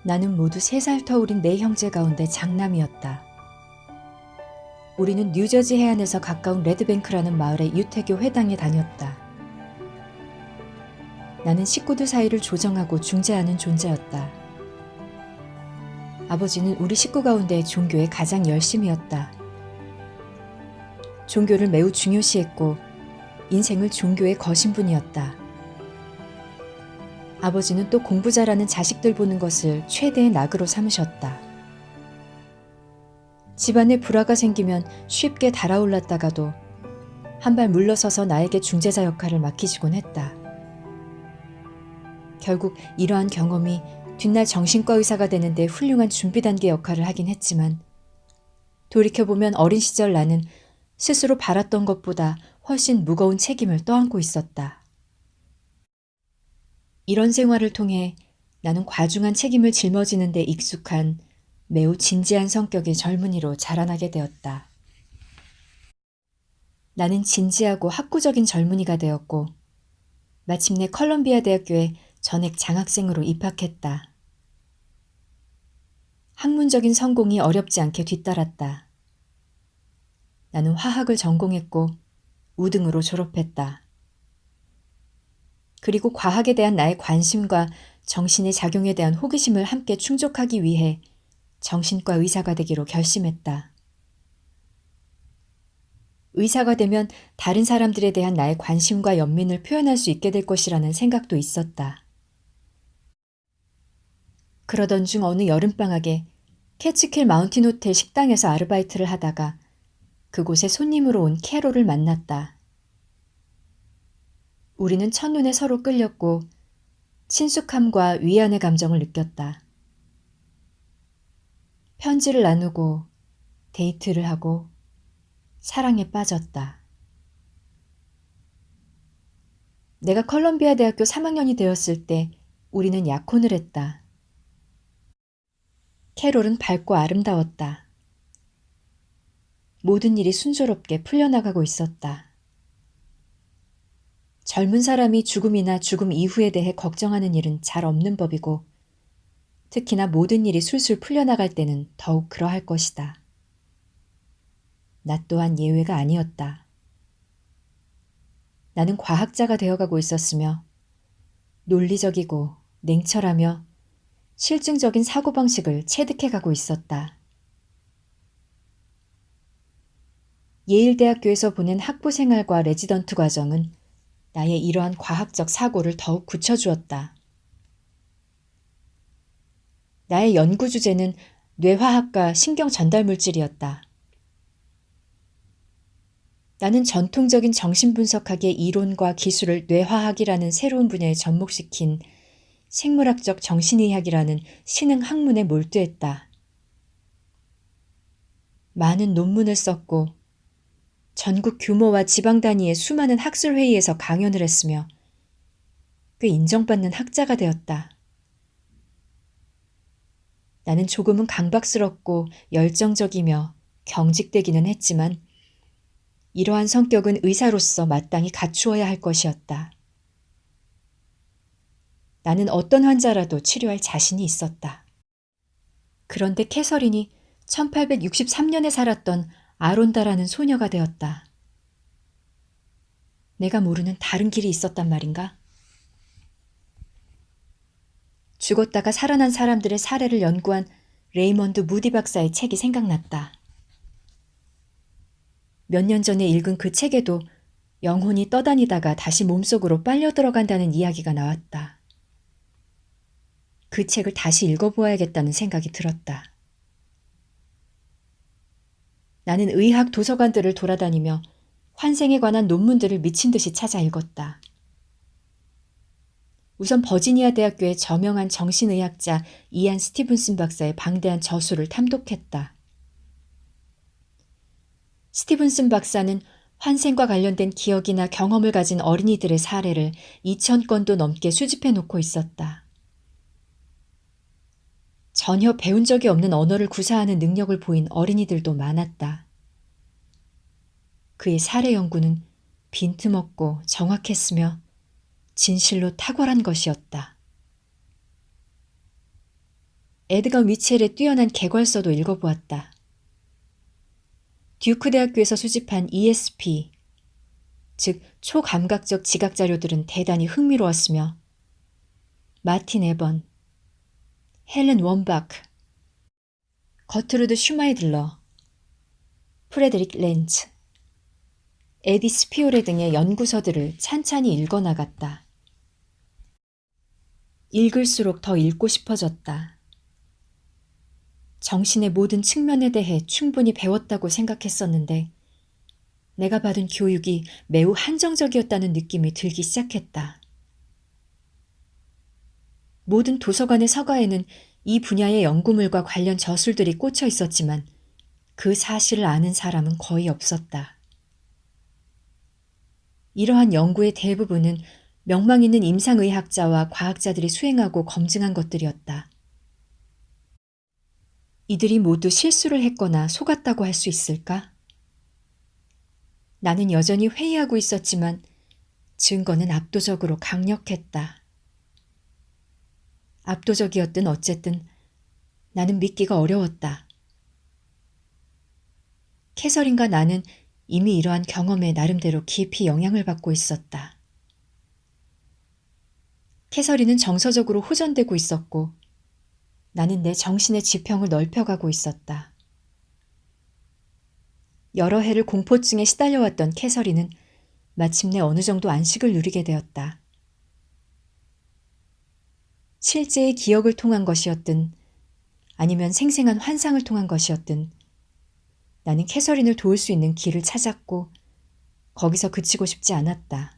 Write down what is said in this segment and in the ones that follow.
나는 모두 3살 터울인 네 형제 가운데 장남이었다. 우리는 뉴저지 해안에서 가까운 레드뱅크라는 마을의 유태교 회당에 다녔다. 나는 식구들 사이를 조정하고 중재하는 존재였다. 아버지는 우리 식구 가운데 종교에 가장 열심이었다. 종교를 매우 중요시했고 인생을 종교에 거신 분이었다. 아버지는 또 공부 잘하는 자식들 보는 것을 최대의 낙으로 삼으셨다. 집안에 불화가 생기면 쉽게 달아올랐다가도 한 발 물러서서 나에게 중재자 역할을 맡기시곤 했다. 결국 이러한 경험이 뒷날 정신과 의사가 되는데 훌륭한 준비 단계 역할을 하긴 했지만 돌이켜보면 어린 시절 나는 스스로 바랐던 것보다 훨씬 무거운 책임을 떠안고 있었다. 이런 생활을 통해 나는 과중한 책임을 짊어지는 데 익숙한 매우 진지한 성격의 젊은이로 자라나게 되었다. 나는 진지하고 학구적인 젊은이가 되었고 마침내 컬럼비아 대학교에 전액 장학생으로 입학했다. 학문적인 성공이 어렵지 않게 뒤따랐다. 나는 화학을 전공했고 우등으로 졸업했다. 그리고 과학에 대한 나의 관심과 정신의 작용에 대한 호기심을 함께 충족하기 위해 정신과 의사가 되기로 결심했다. 의사가 되면 다른 사람들에 대한 나의 관심과 연민을 표현할 수 있게 될 것이라는 생각도 있었다. 그러던 중 어느 여름방학에 캐치킬 마운틴 호텔 식당에서 아르바이트를 하다가 그곳에 손님으로 온 캐롤을 만났다. 우리는 첫눈에 서로 끌렸고 친숙함과 위안의 감정을 느꼈다. 편지를 나누고 데이트를 하고 사랑에 빠졌다. 내가 컬럼비아 대학교 3학년이 되었을 때 우리는 약혼을 했다. 캐롤은 밝고 아름다웠다. 모든 일이 순조롭게 풀려나가고 있었다. 젊은 사람이 죽음이나 죽음 이후에 대해 걱정하는 일은 잘 없는 법이고 특히나 모든 일이 술술 풀려나갈 때는 더욱 그러할 것이다. 나 또한 예외가 아니었다. 나는 과학자가 되어가고 있었으며 논리적이고 냉철하며 실증적인 사고방식을 체득해가고 있었다. 예일대학교에서 보낸 학부 생활과 레지던트 과정은 나의 이러한 과학적 사고를 더욱 굳혀주었다. 나의 연구 주제는 뇌화학과 신경전달물질이었다. 나는 전통적인 정신분석학의 이론과 기술을 뇌화학이라는 새로운 분야에 접목시킨 생물학적 정신의학이라는 신흥 학문에 몰두했다. 많은 논문을 썼고 전국 규모와 지방 단위의 수많은 학술회의에서 강연을 했으며 꽤 인정받는 학자가 되었다. 나는 조금은 강박스럽고 열정적이며 경직되기는 했지만 이러한 성격은 의사로서 마땅히 갖추어야 할 것이었다. 나는 어떤 환자라도 치료할 자신이 있었다. 그런데 캐서린이 1863년에 살았던 아론다라는 소녀가 되었다. 내가 모르는 다른 길이 있었단 말인가? 죽었다가 살아난 사람들의 사례를 연구한 레이먼드 무디 박사의 책이 생각났다. 몇 년 전에 읽은 그 책에도 영혼이 떠다니다가 다시 몸속으로 빨려 들어간다는 이야기가 나왔다. 그 책을 다시 읽어보아야겠다는 생각이 들었다. 나는 의학 도서관들을 돌아다니며 환생에 관한 논문들을 미친 듯이 찾아 읽었다. 우선 버지니아 대학교의 저명한 정신의학자 이안 스티븐슨 박사의 방대한 저술을 탐독했다. 스티븐슨 박사는 환생과 관련된 기억이나 경험을 가진 어린이들의 사례를 2,000건도 넘게 수집해 놓고 있었다. 전혀 배운 적이 없는 언어를 구사하는 능력을 보인 어린이들도 많았다. 그의 사례 연구는 빈틈없고 정확했으며 진실로 탁월한 것이었다. 에드거 미첼의 뛰어난 개괄서도 읽어보았다. 듀크 대학교에서 수집한 ESP, 즉 초감각적 지각 자료들은 대단히 흥미로웠으며 마틴 에번, 헬렌 원바크, 거트루드 슈마이들러, 프레드릭 렌츠, 에디 스피오레 등의 연구서들을 찬찬히 읽어나갔다. 읽을수록 더 읽고 싶어졌다. 정신의 모든 측면에 대해 충분히 배웠다고 생각했었는데 내가 받은 교육이 매우 한정적이었다는 느낌이 들기 시작했다. 모든 도서관의 서가에는 이 분야의 연구물과 관련 저술들이 꽂혀 있었지만 그 사실을 아는 사람은 거의 없었다. 이러한 연구의 대부분은 명망 있는 임상의학자와 과학자들이 수행하고 검증한 것들이었다. 이들이 모두 실수를 했거나 속았다고 할 수 있을까? 나는 여전히 회의하고 있었지만 증거는 압도적으로 강력했다. 압도적이었든 어쨌든 나는 믿기가 어려웠다. 캐서린과 나는 이미 이러한 경험에 나름대로 깊이 영향을 받고 있었다. 캐서린은 정서적으로 호전되고 있었고 나는 내 정신의 지평을 넓혀가고 있었다. 여러 해를 공포증에 시달려왔던 캐서린은 마침내 어느 정도 안식을 누리게 되었다. 실제의 기억을 통한 것이었든 아니면 생생한 환상을 통한 것이었든 나는 캐서린을 도울 수 있는 길을 찾았고 거기서 그치고 싶지 않았다.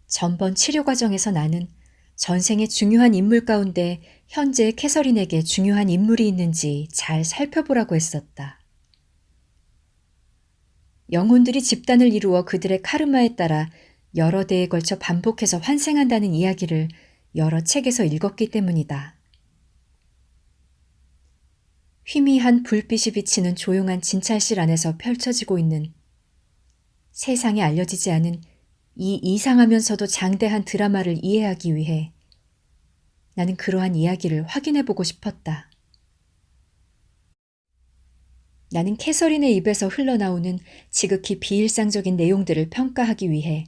전번 치료 과정에서 나는 전생의 중요한 인물 가운데 현재의 캐서린에게 중요한 인물이 있는지 잘 살펴보라고 했었다. 영혼들이 집단을 이루어 그들의 카르마에 따라 여러 대에 걸쳐 반복해서 환생한다는 이야기를 여러 책에서 읽었기 때문이다. 희미한 불빛이 비치는 조용한 진찰실 안에서 펼쳐지고 있는 세상에 알려지지 않은 이 이상하면서도 장대한 드라마를 이해하기 위해 나는 그러한 이야기를 확인해보고 싶었다. 나는 캐서린의 입에서 흘러나오는 지극히 비일상적인 내용들을 평가하기 위해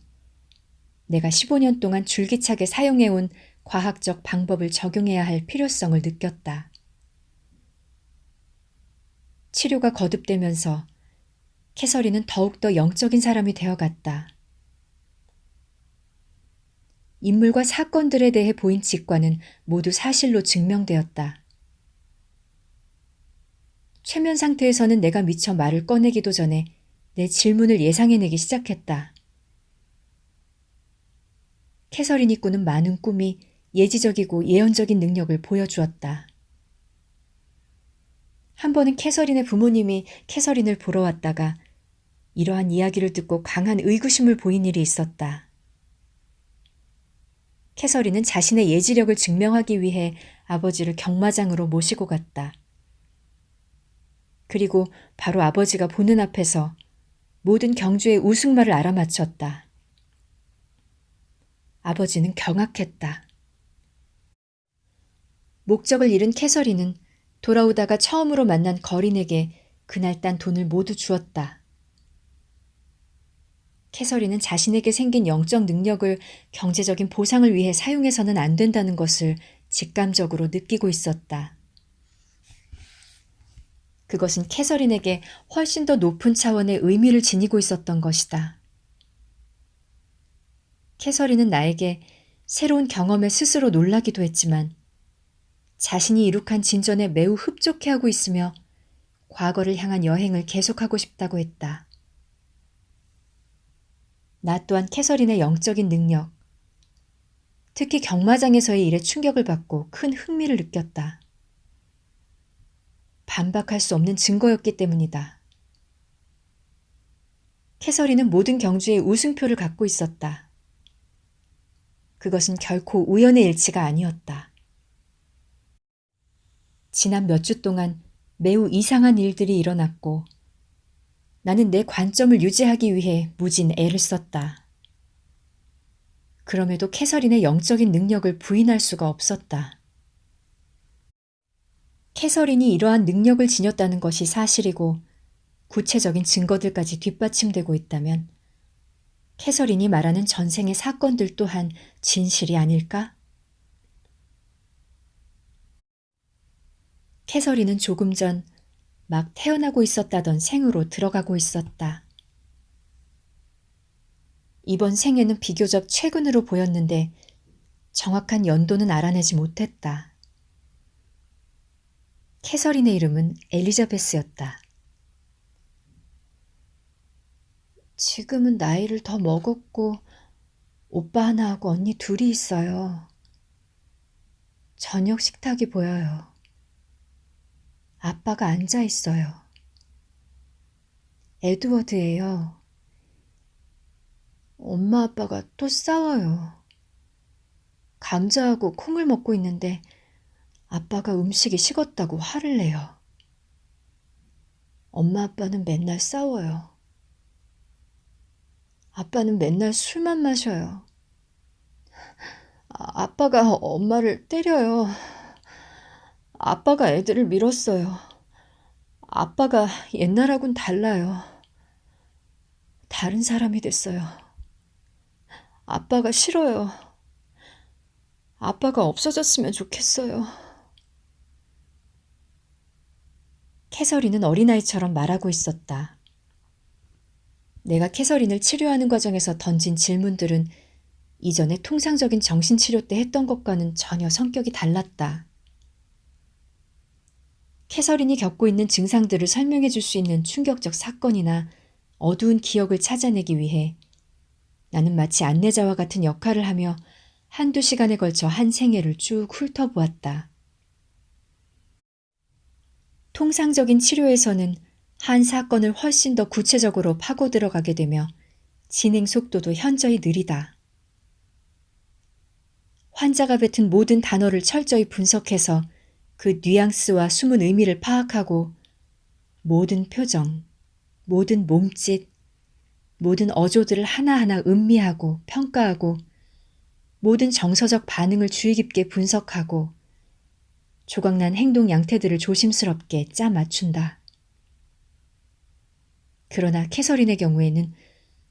내가 15년 동안 줄기차게 사용해온 과학적 방법을 적용해야 할 필요성을 느꼈다. 치료가 거듭되면서 캐서린은 더욱더 영적인 사람이 되어갔다. 인물과 사건들에 대해 보인 직관은 모두 사실로 증명되었다. 최면 상태에서는 내가 미처 말을 꺼내기도 전에 내 질문을 예상해내기 시작했다. 캐서린이 꾸는 많은 꿈이 예지적이고 예언적인 능력을 보여주었다. 한 번은 캐서린의 부모님이 캐서린을 보러 왔다가 이러한 이야기를 듣고 강한 의구심을 보인 일이 있었다. 캐서린은 자신의 예지력을 증명하기 위해 아버지를 경마장으로 모시고 갔다. 그리고 바로 아버지가 보는 앞에서 모든 경주의 우승말을 알아맞혔다. 아버지는 경악했다. 목적을 잃은 캐서린은 돌아오다가 처음으로 만난 거린에게 그날 딴 돈을 모두 주었다. 캐서린은 자신에게 생긴 영적 능력을 경제적인 보상을 위해 사용해서는 안 된다는 것을 직감적으로 느끼고 있었다. 그것은 캐서린에게 훨씬 더 높은 차원의 의미를 지니고 있었던 것이다. 캐서린은 나에게 새로운 경험에 스스로 놀라기도 했지만 자신이 이룩한 진전에 매우 흡족해하고 있으며 과거를 향한 여행을 계속하고 싶다고 했다. 나 또한 캐서린의 영적인 능력, 특히 경마장에서의 일에 충격을 받고 큰 흥미를 느꼈다. 반박할 수 없는 증거였기 때문이다. 캐서린은 모든 경주의 우승표를 갖고 있었다. 그것은 결코 우연의 일치가 아니었다. 지난 몇 주 동안 매우 이상한 일들이 일어났고 나는 내 관점을 유지하기 위해 무진 애를 썼다. 그럼에도 캐서린의 영적인 능력을 부인할 수가 없었다. 캐서린이 이러한 능력을 지녔다는 것이 사실이고 구체적인 증거들까지 뒷받침되고 있다면 캐서린이 말하는 전생의 사건들 또한 진실이 아닐까? 캐서린은 조금 전 막 태어나고 있었다던 생으로 들어가고 있었다. 이번 생에는 비교적 최근으로 보였는데 정확한 연도는 알아내지 못했다. 캐서린의 이름은 엘리자베스였다. 지금은 나이를 더 먹었고 오빠 하나하고 언니 둘이 있어요. 저녁 식탁이 보여요. 아빠가 앉아 있어요. 에드워드예요. 엄마 아빠가 또 싸워요. 감자하고 콩을 먹고 있는데 아빠가 음식이 식었다고 화를 내요. 엄마 아빠는 맨날 싸워요. 아빠는 맨날 술만 마셔요. 아빠가 엄마를 때려요. 아빠가 애들을 밀었어요. 아빠가 옛날하고는 달라요. 다른 사람이 됐어요. 아빠가 싫어요. 아빠가 없어졌으면 좋겠어요. 캐서린은 어린아이처럼 말하고 있었다. 내가 캐서린을 치료하는 과정에서 던진 질문들은 이전에 통상적인 정신치료 때 했던 것과는 전혀 성격이 달랐다. 캐서린이 겪고 있는 증상들을 설명해 줄 수 있는 충격적 사건이나 어두운 기억을 찾아내기 위해 나는 마치 안내자와 같은 역할을 하며 한두 시간에 걸쳐 한 생애를 쭉 훑어보았다. 통상적인 치료에서는 한 사건을 훨씬 더 구체적으로 파고 들어가게 되며 진행 속도도 현저히 느리다. 환자가 뱉은 모든 단어를 철저히 분석해서 그 뉘앙스와 숨은 의미를 파악하고 모든 표정, 모든 몸짓, 모든 어조들을 하나하나 음미하고 평가하고 모든 정서적 반응을 주의 깊게 분석하고 조각난 행동 양태들을 조심스럽게 짜 맞춘다. 그러나 캐서린의 경우에는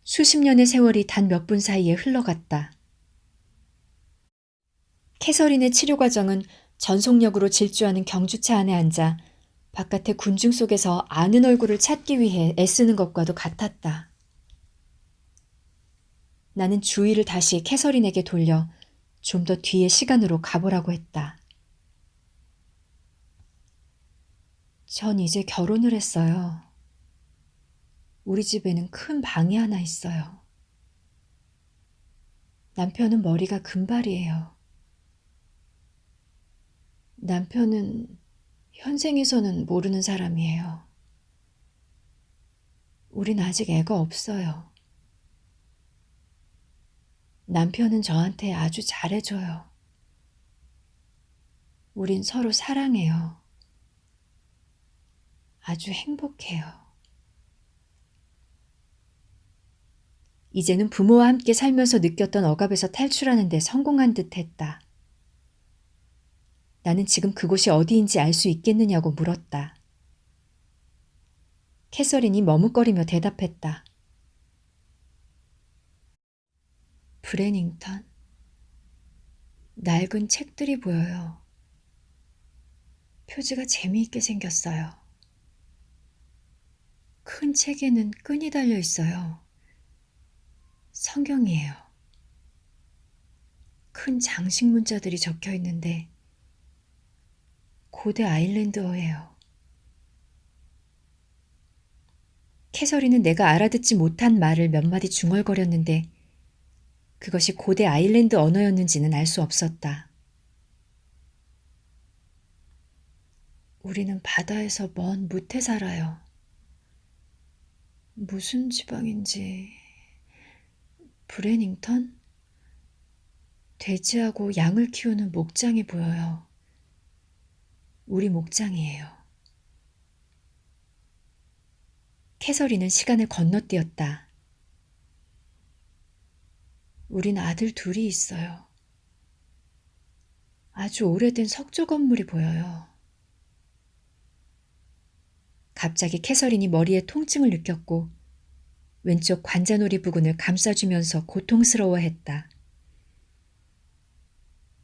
수십 년의 세월이 단 몇 분 사이에 흘러갔다. 캐서린의 치료 과정은 전속력으로 질주하는 경주차 안에 앉아 바깥의 군중 속에서 아는 얼굴을 찾기 위해 애쓰는 것과도 같았다. 나는 주의를 다시 캐서린에게 돌려 좀 더 뒤의 시간으로 가보라고 했다. 전 이제 결혼을 했어요. 우리 집에는 큰 방이 하나 있어요. 남편은 머리가 금발이에요. 남편은 현생에서는 모르는 사람이에요. 우린 아직 애가 없어요. 남편은 저한테 아주 잘해줘요. 우린 서로 사랑해요. 아주 행복해요. 이제는 부모와 함께 살면서 느꼈던 억압에서 탈출하는 데 성공한 듯 했다. 나는 지금 그곳이 어디인지 알 수 있겠느냐고 물었다. 캐서린이 머뭇거리며 대답했다. 브레닝턴? 낡은 책들이 보여요. 표지가 재미있게 생겼어요. 큰 책에는 끈이 달려 있어요. 성경이에요. 큰 장식 문자들이 적혀 있는데 고대 아일랜드어예요. 캐서린은 내가 알아듣지 못한 말을 몇 마디 중얼거렸는데 그것이 고대 아일랜드 언어였는지는 알 수 없었다. 우리는 바다에서 먼 무태 살아요. 무슨 지방인지... 브레닝턴? 돼지하고 양을 키우는 목장이 보여요. 우리 목장이에요. 캐서린은 시간을 건너뛰었다. 우린 아들 둘이 있어요. 아주 오래된 석조 건물이 보여요. 갑자기 캐서린이 머리에 통증을 느꼈고 왼쪽 관자놀이 부근을 감싸주면서 고통스러워했다.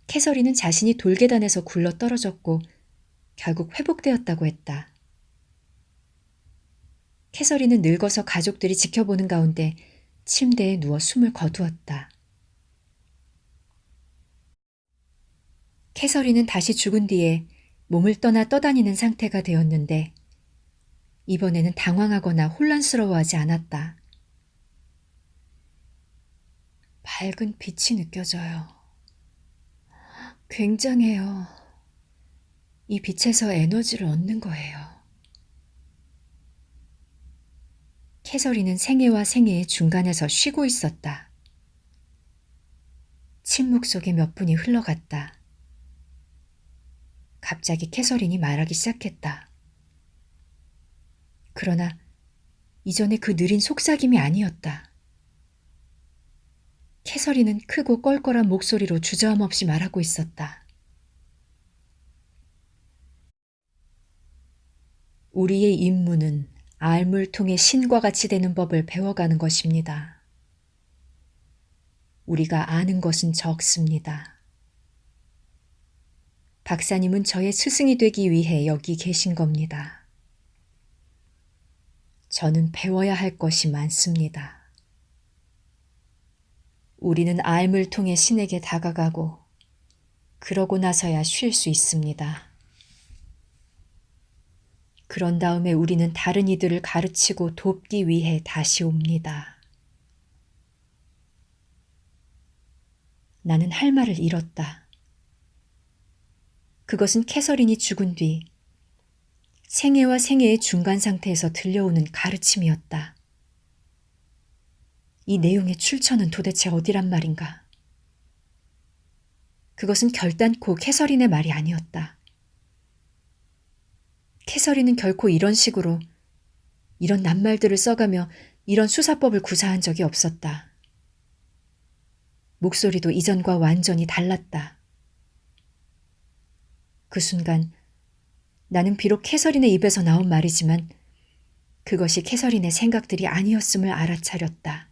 캐서린은 자신이 돌계단에서 굴러 떨어졌고 결국 회복되었다고 했다. 캐서린은 늙어서 가족들이 지켜보는 가운데 침대에 누워 숨을 거두었다. 캐서린은 다시 죽은 뒤에 몸을 떠나 떠다니는 상태가 되었는데 이번에는 당황하거나 혼란스러워하지 않았다. 밝은 빛이 느껴져요. 굉장해요. 이 빛에서 에너지를 얻는 거예요. 캐서린은 생애와 생애의 중간에서 쉬고 있었다. 침묵 속에 몇 분이 흘러갔다. 갑자기 캐서린이 말하기 시작했다. 그러나 이전에 그 느린 속삭임이 아니었다. 캐서린은 크고 껄껄한 목소리로 주저함 없이 말하고 있었다. 우리의 임무는 알물 통해 신과 같이 되는 법을 배워가는 것입니다. 우리가 아는 것은 적습니다. 박사님은 저의 스승이 되기 위해 여기 계신 겁니다. 저는 배워야 할 것이 많습니다. 우리는 알물 통해 신에게 다가가고 그러고 나서야 쉴 수 있습니다. 그런 다음에 우리는 다른 이들을 가르치고 돕기 위해 다시 옵니다. 나는 할 말을 잃었다. 그것은 캐서린이 죽은 뒤 생애와 생애의 중간 상태에서 들려오는 가르침이었다. 이 내용의 출처는 도대체 어디란 말인가? 그것은 결단코 캐서린의 말이 아니었다. 캐서린은 결코 이런 식으로 이런 낱말들을 써가며 이런 수사법을 구사한 적이 없었다. 목소리도 이전과 완전히 달랐다. 그 순간 나는 비록 캐서린의 입에서 나온 말이지만 그것이 캐서린의 생각들이 아니었음을 알아차렸다.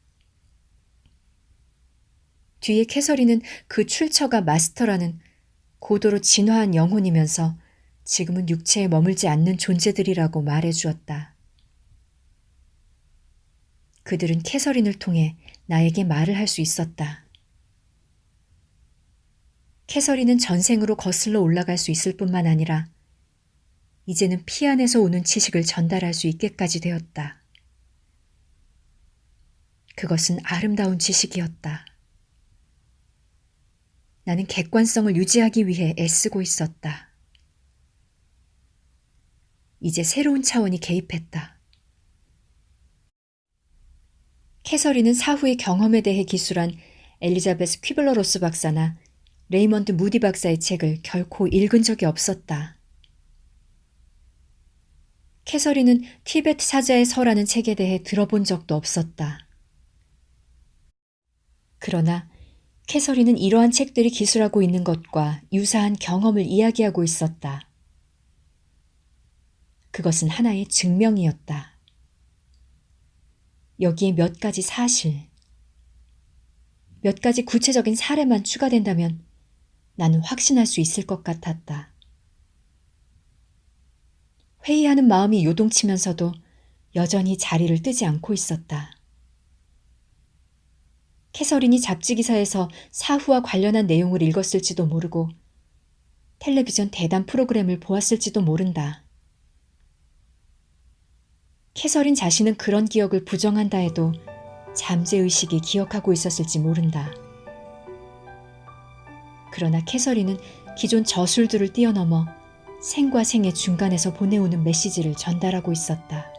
뒤에 캐서린은 그 출처가 마스터라는 고도로 진화한 영혼이면서 지금은 육체에 머물지 않는 존재들이라고 말해주었다. 그들은 캐서린을 통해 나에게 말을 할 수 있었다. 캐서린은 전생으로 거슬러 올라갈 수 있을 뿐만 아니라 이제는 피 안에서 오는 지식을 전달할 수 있게까지 되었다. 그것은 아름다운 지식이었다. 나는 객관성을 유지하기 위해 애쓰고 있었다. 이제 새로운 차원이 개입했다. 캐서린은 사후의 경험에 대해 기술한 엘리자베스 퀴블러로스 박사나 레이먼드 무디 박사의 책을 결코 읽은 적이 없었다. 캐서린은 티베트 사자의 서라는 책에 대해 들어본 적도 없었다. 그러나 캐서린은 이러한 책들이 기술하고 있는 것과 유사한 경험을 이야기하고 있었다. 그것은 하나의 증명이었다. 여기에 몇 가지 사실, 몇 가지 구체적인 사례만 추가된다면 나는 확신할 수 있을 것 같았다. 회의하는 마음이 요동치면서도 여전히 자리를 뜨지 않고 있었다. 캐서린이 잡지기사에서 사후와 관련한 내용을 읽었을지도 모르고 텔레비전 대담 프로그램을 보았을지도 모른다. 캐서린 자신은 그런 기억을 부정한다 해도 잠재의식이 기억하고 있었을지 모른다. 그러나 캐서린은 기존 저술들을 뛰어넘어 생과 생의 중간에서 보내오는 메시지를 전달하고 있었다.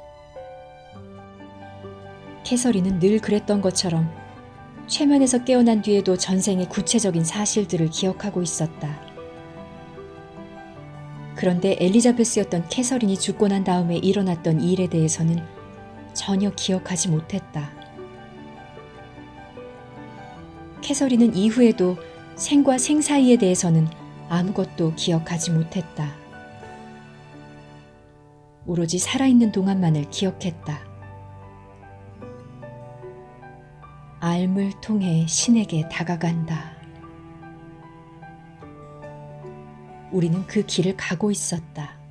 캐서린은 늘 그랬던 것처럼 최면에서 깨어난 뒤에도 전생의 구체적인 사실들을 기억하고 있었다. 그런데 엘리자베스였던 캐서린이 죽고 난 다음에 일어났던 일에 대해서는 전혀 기억하지 못했다. 캐서린은 이후에도 생과 생 사이에 대해서는 아무것도 기억하지 못했다. 오로지 살아있는 동안만을 기억했다. 알물 통해 신에게 다가간다. 우리는 그 길을 가고 있었다.